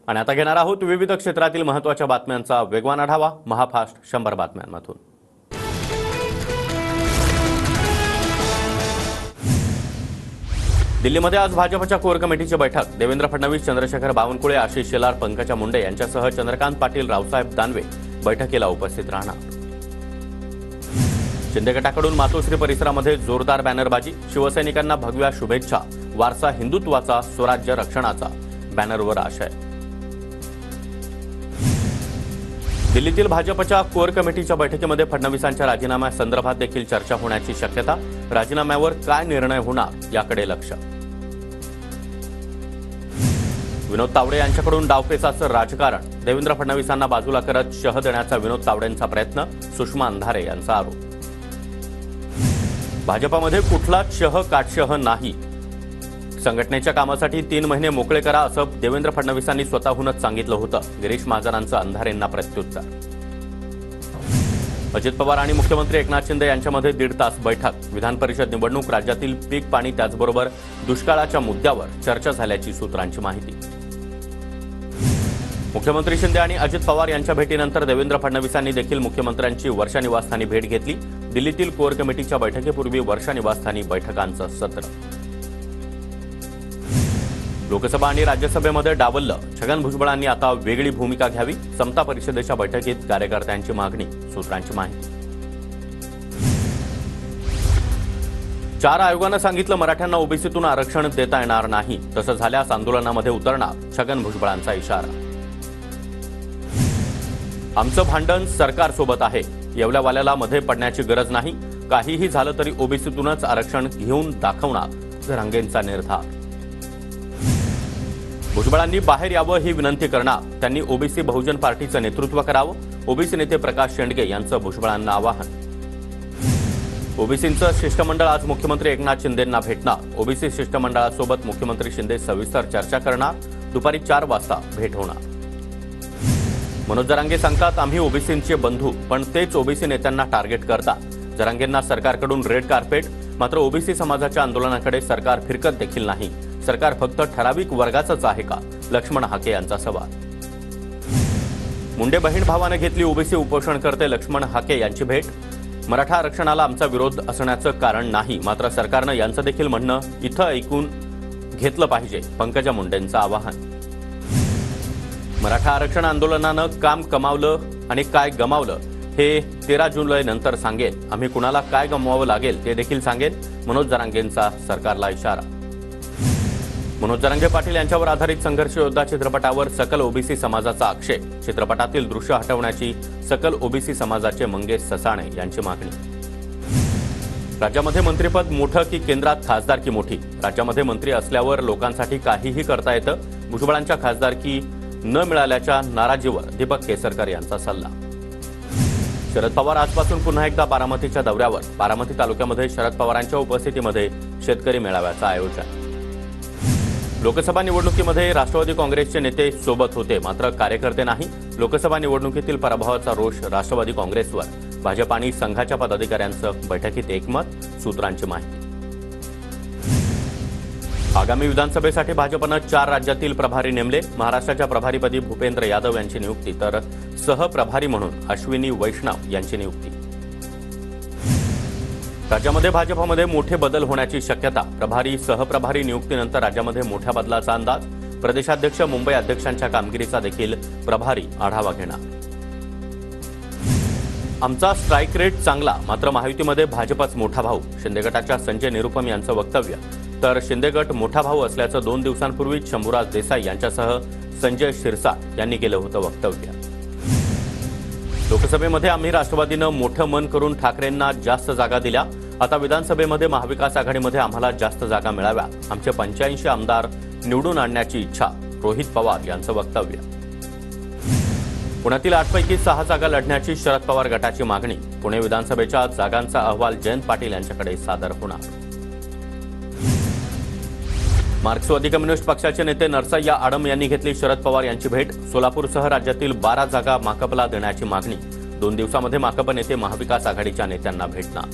आणि आता घेणार आहोत विविध क्षेत्रातील महत्त्वाच्या बातम्यांचा वेगवान आढावा महाफास्ट 100 बातम्यांमधून। दिल्लीमध्ये आज भाजपच्या कोर कमिटीची बैठक। देवेंद्र फडणवीस, चंद्रशेखर बावनकुळे, आशिष शेलार, पंकजा मुंडे यांच्यासह चंद्रकांत पाटील, रावसाहेब दानवे बैठकीला उपस्थित राहणार। शिंदे गटाकडून मातोश्री परिसरामध्ये जोरदार बॅनरबाजी। शिवसैनिकांना भगव्या शुभेच्छा। वारसा हिंदुत्वाचा, स्वराज्य रक्षणाचा बॅनरवर आशय। दिल्लीतील भाजपच्या कोर कमिटीच्या बैठकीमध्ये फडणवीसांच्या राजीनाम्यासंदर्भात देखील चर्चा होण्याची शक्यता। राजीनाम्यावर काय निर्णय होणार याकडे लक्ष। विनोद तावडे यांच्याकडून डावपेचाचं राजकारण। देवेंद्र फडणवीसांना बाजूला करत शह देण्याचा विनोद तावडेंचा प्रयत्न। सुषमा अंधारे यांचा आरोप। भाजपामध्ये कुठलाच शह काटशह नाही। संघटनेच्या कामासाठी 3 महिने मोकळे करा असं देवेंद्र फडणवीसांनी स्वतःहूनच सांगितलं होतं। गिरीश महाजनांचं अंधारेंना प्रत्युत्तर। अजित पवार आणि मुख्यमंत्री एकनाथ शिंदे यांच्यामध्ये 1.5 तास बैठक। विधान परिषद निवडणूक, राज्यातील पीक पाणी त्याचबरोबर दुष्काळाच्या मुद्द्यावर चर्चा झाल्याची सूत्रांची माहिती। मुख्यमंत्री शिंदे आणि अजित पवार यांच्या भेटीनंतर देवेंद्र फडणवीसांनी देखील मुख्यमंत्र्यांची वर्षा निवासस्थानी भेट घेतली। दिल्लीतील कोर कमिटीच्या बैठकीपूर्वी वर्षा निवासस्थानी बैठकांचं सत्र। लोकसभा आणि राज्यसभेमध्ये डावललं। छगन भुजबळांनी आता वेगळी भूमिका घ्यावी। समता परिषदेच्या बैठकीत कार्यकर्त्यांची मागणी, सूत्रांची माहिती। 4 आयोगानं सांगितलं मराठ्यांना ओबीसीतून आरक्षण देता येणार नाही। तसं झाल्यास आंदोलनामध्ये उतरणार, छगन भुजबळांचा इशारा। आमचं भांडण सरकारसोबत आहे। येवल्यावाल्याला मध्ये पडण्याची गरज नाही। काहीही झालं तरी ओबीसीतूनच आरक्षण घेऊन दाखवणार, जरांगेंचा निर्धार। भुजबळांनी बाहेर यावं ही विनंती करणार। त्यांनी ओबीसी बहुजन पार्टीचं नेतृत्व करावं। ओबीसी नेते प्रकाश शेंडगे यांचं भुजबळांना आवाहन। ओबीसींचं शिष्टमंडळ आज मुख्यमंत्री एकनाथ शिंदेंना भेटणार। ओबीसी शिष्टमंडळासोबत मुख्यमंत्री शिंदे सविस्तर चर्चा करणार। दुपारी 4 वाजता भेट होणार। मनोज जरांगे सांगतात, आम्ही ओबीसींचे बंधू, पण तेच ओबीसी नेत्यांना टार्गेट करतात। जरांगेंना सरकारकडून रेड कार्पेट, मात्र ओबीसी समाजाच्या आंदोलनाकडे सरकार फिरकत देखील नाही। सरकार फक्त ठराविक वर्गाचंच आहे का? लक्ष्मण हाके यांचा सवाल। मुंडे बहीण भावाने घेतली ओबीसी उपोषणकर्ते लक्ष्मण हाके यांची भेट। मराठा आरक्षणाला आमचा विरोध असण्याचं कारण नाही, मात्र सरकारनं यांचं देखील म्हणणं इथं ऐकून घेतलं पाहिजे, पंकजा मुंडेंचं आवाहन। मराठा आरक्षण आंदोलनानं काम कमावलं आणि काय गमावलं हे 13 जुलैनंतर सांगेल। आम्ही कुणाला काय गमवावं लागेल ते देखील सांगेल, मनोज जरांगेंचा सरकारला इशारा। मनोज जरांगे पाटील यांच्यावर आधारित संघर्ष योद्धा चित्रपटावर सकल ओबीसी समाजाचा आक्षेप। चित्रपटातील दृश्य हटवण्याची सकल ओबीसी समाजाचे मंगेश ससाणे यांची मागणी। राज्यामध्ये मंत्रिपद मोठं की केंद्रात खासदारकी मोठी? राज्यामध्ये मंत्री असल्यावर लोकांसाठी काहीही करता येतं। भुजबळांच्या खासदारकी न मिळाल्याच्या नाराजीवर दीपक केसरकर यांचा सल्ला। शरद पवार आजपासून पुन्हा एकदा बारामतीच्या दौऱ्यावर। बारामती तालुक्यामध्ये शरद पवारांच्या उपस्थितीमध्ये शेतकरी मेळाव्याचं आयोजन। लोकसभा निवडणुकीमध्ये राष्ट्रवादी काँग्रेसचे नेते सोबत होते, मात्र कार्यकर्ते नाही। लोकसभा निवडणुकीतील पराभवाचा रोष राष्ट्रवादी काँग्रेसवर। भाजप आणि संघाच्या पदाधिकाऱ्यांचं बैठकीत एकमत, सूत्रांची माहिती। आगामी विधानसभेसाठी भाजपनं 4 राज्यातील प्रभारी नेमले। महाराष्ट्राच्या प्रभारीपदी भूपेंद्र यादव यांची नियुक्ती, तर सहप्रभारी म्हणून अश्विनी वैष्णव यांची नियुक्ती। राज्यामध्ये भाजपमध्ये मोठे बदल होण्याची शक्यता। प्रभारी सहप्रभारी नियुक्तीनंतर राज्यामध्ये मोठ्या बदलाचा अंदाज। प्रदेशाध्यक्ष, मुंबई अध्यक्षांच्या कामगिरीचा देखील प्रभारी आढावा घेणार। आमचा स्ट्राईक रेट चांगला, मात्र महायुतीमध्ये भाजपच मोठा भाऊ। शिंदे गटाच्या संजय निरुपम यांचं वक्तव्य। तर शिंदे गट मोठा भाऊ असल्याचं 2 दिवसांपूर्वी शंभूराज देसाई यांच्यासह संजय शिरसाट यांनी केलं होतं वक्तव्य। लोकसभेमध्ये आम्ही राष्ट्रवादीनं मोठं मन करून ठाकरेंना जास्त जागा दिल्या। आता विधानसभेमध्ये महाविकास आघाडीमध्ये आम्हाला जास्त जागा मिळाव्या। आमचे 85 आमदार निवडून आणण्याची इच्छा, रोहित पवार यांचं वक्तव्य। पुण्यातील 8 पैकी 6 जागा लढण्याची शरद पवार गटाची मागणी। पुणे विधानसभेच्या जागांचा अहवाल जयंत पाटील यांच्याकडे सादर होणार। मार्क्सवादी कम्युनिस्ट पक्षाचे नेते नरसय्या आडम यांनी घेतली शरद पवार यांची भेट। सोलापूरसह राज्यातील 12 जागा माकपला देण्याची मागणी। 2 दिवसामध्ये माकप नेते महाविकास आघाडीच्या नेत्यांना भेटणार।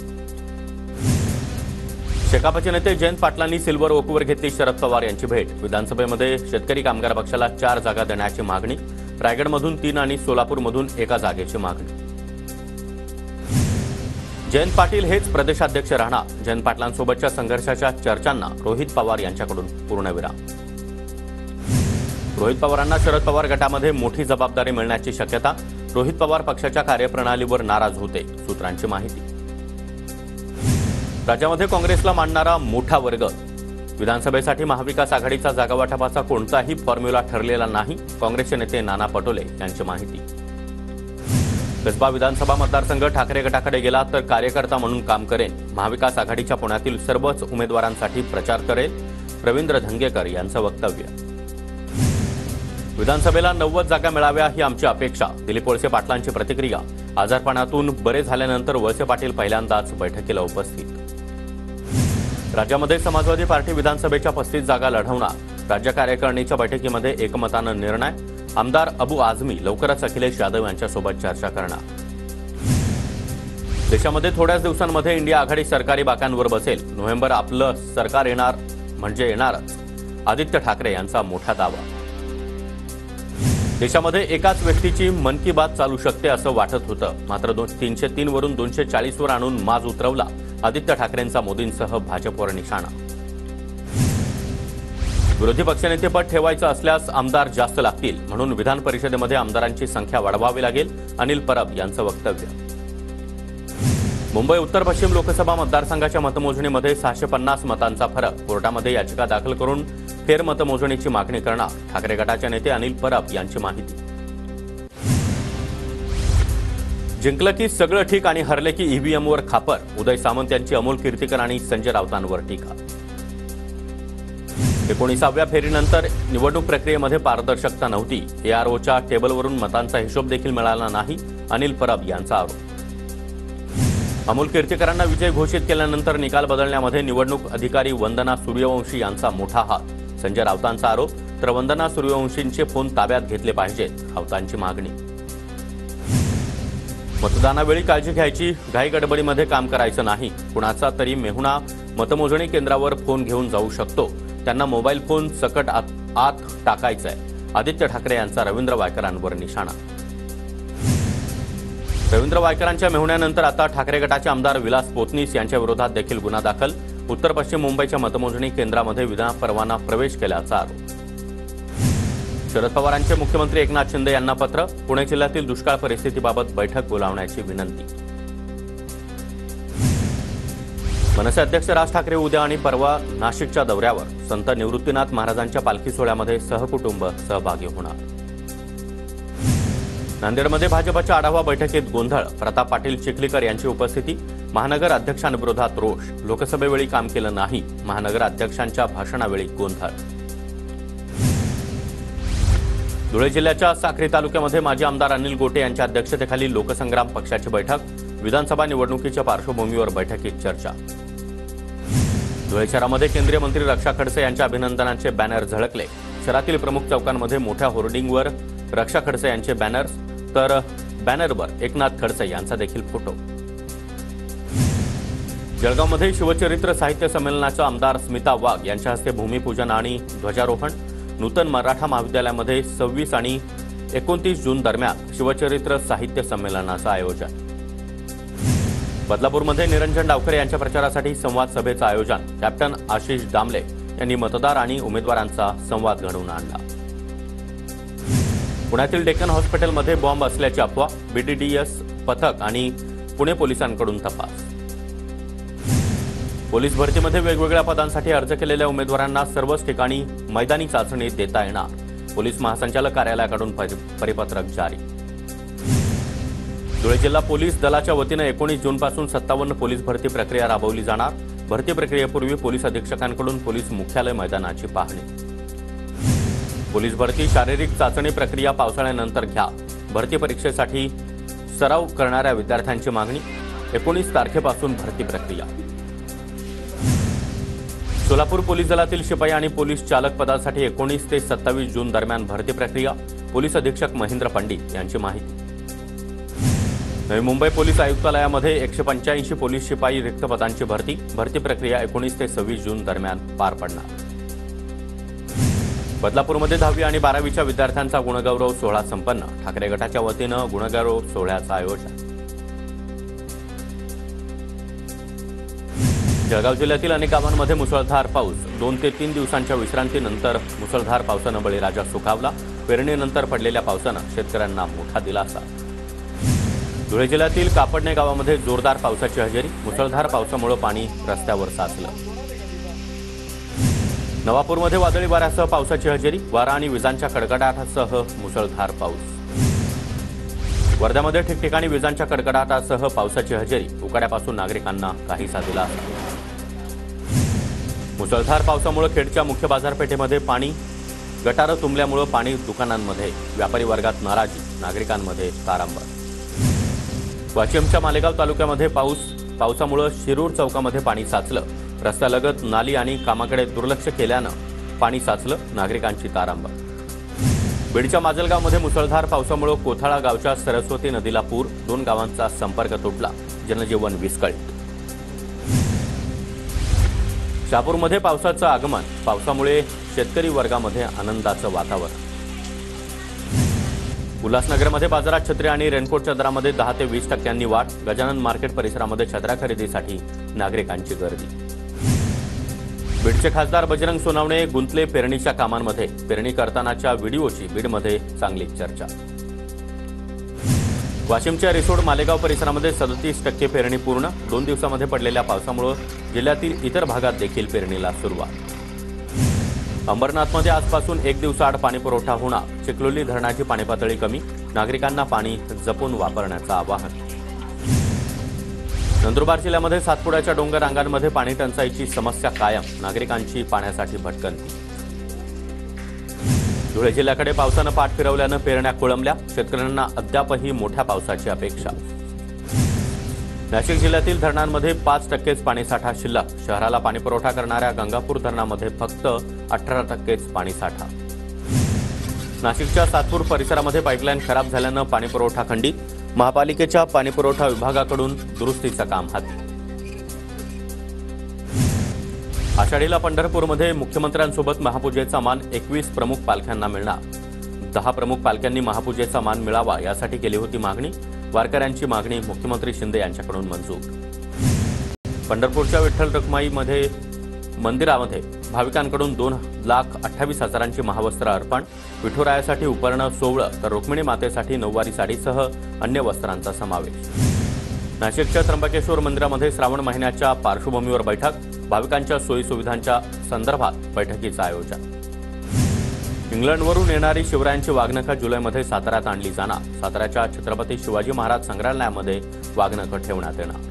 शेकापचे नेते जयंत पाटलांनी सिल्वर ओकवर घेतली शरद पवार यांची भेट. विधानसभेमध्ये शेतकरी कामगार पक्षाला 4 जागा देण्याची मागणी. रायगडमधून 3 आणि सोलापूरमधून 1 जागेची मागणी. जयंत पाटील हेच प्रदेशाध्यक्ष राहणार. जयंत पाटलांसोबतच्या संघर्षाच्या चर्चांना रोहित पवार यांच्याकडून पूर्णविराम. रोहित पवारांना शरद पवार गटामध्ये मोठी जबाबदारी मिळण्याची शक्यता. रोहित पवार पक्षाच्या कार्यप्रणालीवर नाराज होते, सूत्रांची माहिती. राज्यामध्ये काँग्रेसला मानणारा मोठा वर्ग. विधानसभेसाठी महाविकास आघाडीचा जागावाटपाचा कोणताही फॉर्म्युला ठरलेला नाही. काँग्रेसचे नेते नाना पटोले यांची माहिती. कसबा विधानसभा मतदारसंघ ठाकरे गटाकडे गेला तर कार्यकर्ता म्हणून काम करेन. महाविकास आघाडीच्या पुण्यातील सर्वच उमेदवारांसाठी प्रचार करेल. रवींद्र धंगेकर यांचं वक्तव्य. विधानसभेला 90 जागा मिळाव्या ही आमची अपेक्षा. दिलीप वळसे पाटलांची प्रतिक्रिया. आजारपणातून बरे झाल्यानंतर वळसे पाटील पहिल्यांदाच बैठकीला उपस्थित. राज्यामध्ये समाजवादी पार्टी विधानसभेच्या 35 जागा लढवणार. राज्य कार्यकारिणीच्या बैठकीमध्ये एकमतानं निर्णय. आमदार अबू आझमी लवकरच अखिलेश यादव यांच्यासोबत चर्चा करणार. देशामध्ये थोड्याच दिवसांमध्ये इंडिया आघाडी सरकारी बाकांवर बसेल. नोव्हेंबर आपलं सरकार येणार म्हणजे येणारच. आदित्य ठाकरे यांचा मोठा दावा. देशामध्ये एकाच व्यक्तीची मन की बात चालू शकते असं वाटत होतं, मात्र 303 वरून 240 वर आणून माज उतरवला. आदित्य ठाकरेंचा मोदींसह भाजपवर निशाणा. विरोधी पक्षनेतेपद ठेवायचं असल्यास आमदार जास्त लागतील, म्हणून विधान परिषदेमध्ये आमदारांची संख्या वाढवावी लागेल. अनिल परब यांचं वक्तव्य. मुंबई उत्तर पश्चिम लोकसभा मतदारसंघाच्या मतमोजणीमध्ये 650 मतांचा फरक. कोर्टामध्ये याचिका दाखल करून फेरमतमोजणीची मागणी करणार. ठाकरे गटाचे नेते अनिल परब यांची माहिती. जिंकलं की सगळं ठीक आणि हरले की ईव्हीएमवर खापर. उदय सामंत यांची अमोल कीर्तीकर आणि संजय राऊतांवर टीका. 19व्या फेरीनंतर निवडणूक प्रक्रियेमध्ये पारदर्शकता नव्हती. एआरओच्या टेबलवरून मतांचा हिशोब देखील मिळाला नाही. अनिल परब यांचा आरोप. अमोल कीर्तीकरांना विजय घोषित केल्यानंतर निकाल बदलण्यामध्ये निवडणूक अधिकारी वंदना सूर्यवंशी यांचा मोठा हात. संजय राऊतांचा आरोप. तर वंदना सूर्यवंशींचे फोन ताब्यात घेतले पाहिजेत, राऊतांची मागणी. मतदानावेळी काळजी घ्यायची. घाई गडबडीमध्ये काम करायचं नाही. कुणाचा तरी मेहुणा मतमोजणी केंद्रावर फोन घेऊन जाऊ शकतो. त्यांना मोबाईल फोन सकट आत टाकायचाय. आदित्य ठाकरे यांचा रवींद्र वायकरांवर निशाणा. रवींद्र वायकरांच्या मेहुण्यानंतर आता ठाकरे गटाचे आमदार विलास पोतनीस यांच्या विरोधात देखील गुन्हा दाखल. उत्तर पश्चिम मुंबईच्या मतमोजणी केंद्रामध्ये विना परवाना प्रवेश केल्याचा आरोप. शरद पवारांचे मुख्यमंत्री एकनाथ शिंदे यांना पत्र. पुणे जिल्ह्यातील दुष्काळ परिस्थितीबाबत बैठक बोलावण्याची विनंती. मनसे अध्यक्ष राज ठाकरे उद्या आणि परवा नाशिकच्या दौऱ्यावर. संत निवृत्तीनाथ महाराजांच्या पालखी सोहळ्यामध्ये सहकुटुंब सहभागी होणार. नांदेडमध्ये भाजपच्या आढावा बैठकीत गोंधळ. प्रताप पाटील चिखलीकर यांची उपस्थिती. महानगर अध्यक्षांविरोधात रोष. लोकसभेवेळी काम केलं नाही. महानगर अध्यक्षांच्या भाषणावेळी गोंधळ. धुळे जिल्ह्याच्या साक्री तालुक्यामध्ये माजी आमदार अनिल गोटे यांच्या अध्यक्षतेखाली लोकसंग्राम पक्षाची बैठक. विधानसभा निवडणुकीच्या पार्श्वभूमीवर बैठकीत चर्चा. धुळे शहरामध्ये केंद्रीय मंत्री रक्षा खडसे यांच्या अभिनंदनाचे बॅनर झळकले. शहरातील प्रमुख चौकांमध्ये मोठ्या होर्डिंगवर रक्षा खडसे यांचे बॅनर्स, तर बॅनरवर एकनाथ खडसे यांचा देखील फोटो. जळगावमध्ये शिवचरित्र साहित्य संमेलनाचं आमदार स्मिता वाघ यांच्या हस्ते भूमिपूजन आणि ध्वजारोहण. नूतन मराठा महाविद्यालयामध्ये 26 आणि 29 जून दरम्यान शिवचरित्र साहित्य संमेलनाचं आयोजन. बदलापूरमध्ये निरंजन डावखरे यांच्या प्रचारासाठी संवाद सभेचं आयोजन. कॅप्टन आशिष दामले यांनी मतदार आणि उमेदवारांचा संवाद घडवून आणला. पुण्यातील डेक्कन हॉस्पिटलमध्ये बॉम्ब असल्याची अफवा. बीटीडीएस पथक आणि पुणे पोलिसांकडून तपास. पोलीस भरतीमध्ये वेगवेगळ्या पदांसाठी अर्ज केलेल्या उमेदवारांना सर्वच ठिकाणी मैदानी चाचणी देता येणार. पोलीस महासंचालक कार्यालयाकडून परिपत्रक जारी. धुळे जिल्हा पोलीस दलाच्या वतीनं 19 जूनपासून 57 पोलीस भरती प्रक्रिया राबवली जाणार. भरती प्रक्रियेपूर्वी पोलीस अधीक्षकांकडून पोलीस मुख्यालय मैदानाची पाहणी. पोलीस भरती शारीरिक चाचणी प्रक्रिया पावसाळ्यानंतर घ्या. भरती परीक्षेसाठी सराव करणाऱ्या विद्यार्थ्यांची मागणी. 19 तारखेपासून भरती प्रक्रिया. सोलापूर पोलीस दलातील शिपाई आणि पोलीस चालक पदासाठी 19 ते 27 जून दरम्यान भरती प्रक्रिया. पोलीस अधीक्षक महेंद्र पंडित यांची माहिती. नवी मुंबई पोलीस आयुक्तालयामध्ये 185 पोलीस शिपाई रिक्त पदांची भरती प्रक्रिया 19 ते 26 जून दरम्यान पार पडणार। बदलापूरमध्ये 10वी आणि 12वीच्या विद्यार्थ्यांचा गुणगौरव सोहळा संपन्न। ठाकरे गटाच्या वतीनं गुणगौरव सोहळ्याचं आयोजन। जळगाव जिल्ह्यातील अनेक गावांमध्ये मुसळधार पाऊस। 2 ते 3 दिवसांच्या विश्रांतीनंतर मुसळधार पावसानं बळीराजा सुखावला। पेरणीनंतर पडलेल्या पावसानं शेतकऱ्यांना मोठा दिलासा। धुळे जिल्ह्यातील कापडणे गावामध्ये जोरदार पावसाची हजेरी। मुसळधार पावसामुळे पाणी रस्त्यावर साचलं। नवापूरमध्ये वादळी वाऱ्यासह पावसाची हजेरी। वारा आणि विजांच्या कडकडाटासह मुसळधार पाऊस। वर्ध्यामध्ये ठिकठिकाणी विजांच्या कडकडाटासह पावसाची हजेरी। उकाड्यापासून नागरिकांना काहीसा दिलासा। मुसळधार पावसामुळे खेडच्या मुख्य बाजारपेठेमध्ये पाणी। गटारं तुंबल्यामुळे पाणी दुकानांमध्ये। व्यापारी वर्गात नाराजी, नागरिकांमध्ये तारांबळ। वाशिमच्या मालेगाव तालुक्यामध्ये पावसामुळे शिरूर चौकामध्ये पाणी साचलं। रस्त्यालगत नाली आणि कामाकडे दुर्लक्ष केल्यानं पाणी साचलं, नागरिकांची तारांबळ। बीडच्या माजलगावमध्ये मुसळधार पावसामुळे कोथाळा गावच्या सरस्वती नदीला पूर। 2 गावांचा संपर्क तुटला, जनजीवन विस्कळीत। शहापूरमध्ये पावसाचं आगमन। पावसामुळे शेतकरी वर्गामध्ये आनंदाचं वातावरण। उल्हासनगरमध्ये बाजारात छत्री आणि रेनकोटच्या दरामध्ये 10 ते 20% वाढ। गजानन मार्केट परिसरामध्ये छत्र्या खरेदीसाठी नागरिकांची गर्दी। बीडचे खासदार बजरंग सोनवणे गुंतले पेरणीच्या कामांमध्ये। पेरणी करतानाच्या व्हिडिओची बीडमध्ये चांगली चर्चा। वाशिमच्या रिसोड मालेगाव परिसरामध्ये 37% पेरणी पूर्ण। 2 दिवसांमध्ये पडलेल्या पावसामुळे जिल्ह्यातील इतर भागात देखील पेरणीला सुरुवात। अंबरनाथमध्ये आजपासून 1 दिवसाआड पाणीपुरवठा होणार। चिखलोली धरणाची पाणीपातळी कमी। नागरिकांना पाणी जपून वापरण्याचं आवाहन। नंदुरबार जिल्ह्यामध्ये सातपुड्याच्या डोंगर रांगांमध्ये पाणी टंचाईची समस्या कायम। नागरिकांची पाण्यासाठी भटकंती। धुळे जिल्ह्याकडे पावसानं पाठ फिरवल्यानं पेरण्या खोळंबल्या। शेतकऱ्यांना अद्यापही मोठ्या पावसाची अपेक्षा। नाशिक जिल्ह्यातील धरणांमध्ये 5%च पाणीसाठा शिल्लक। शहराला पाणीपुरवठा करणाऱ्या गंगापूर धरणामध्ये फक्त 18%च पाणीसाठा। नाशिकच्या सातपूर परिसरामध्ये पाईपलाईन खराब झाल्यानं पाणीपुरवठा खंडित। महापालिकेच्या पाणीपुरवठा विभागाकडून दुरुस्तीचं काम हाती। आषाढीला पंढरपूरमध्ये मुख्यमंत्र्यांसोबत महापूजेचा मान 21 प्रमुख पालख्यांना मिळणार। 10 प्रमुख पालख्यांनी महापूजेचा मान मिळावा यासाठी केली होती मागणी। वारकऱ्यांची मागणी मुख्यमंत्री शिंदे यांच्याकडून मंजूर। पंढरपूरच्या विठ्ठल रखुमाई मंदिरामध्ये भाविकांकडून 2,28,000ची महावस्त्र अर्पण। विठुरायासाठी उपरणं 16 तर रुक्मिणी मातेसाठी नऊवारी साडीसह अन्य वस्त्रांचा समावेश। नाशिकच्या त्र्यंबकेश्वर मंदिरामध्ये श्रावण महिन्याच्या पार्श्वभूमीवर बैठक। भाविकांच्या सोयीसुविधांच्या संदर्भात बैठकीचं आयोजन। इंग्लंडवरून येणारी शिवरायांची वाघनखं जुलैमध्ये साताऱ्यात आणली जाणार। साताऱ्याच्या छत्रपती शिवाजी महाराज संग्रहालयामध्ये वाघनखं ठेवण्यात येणार।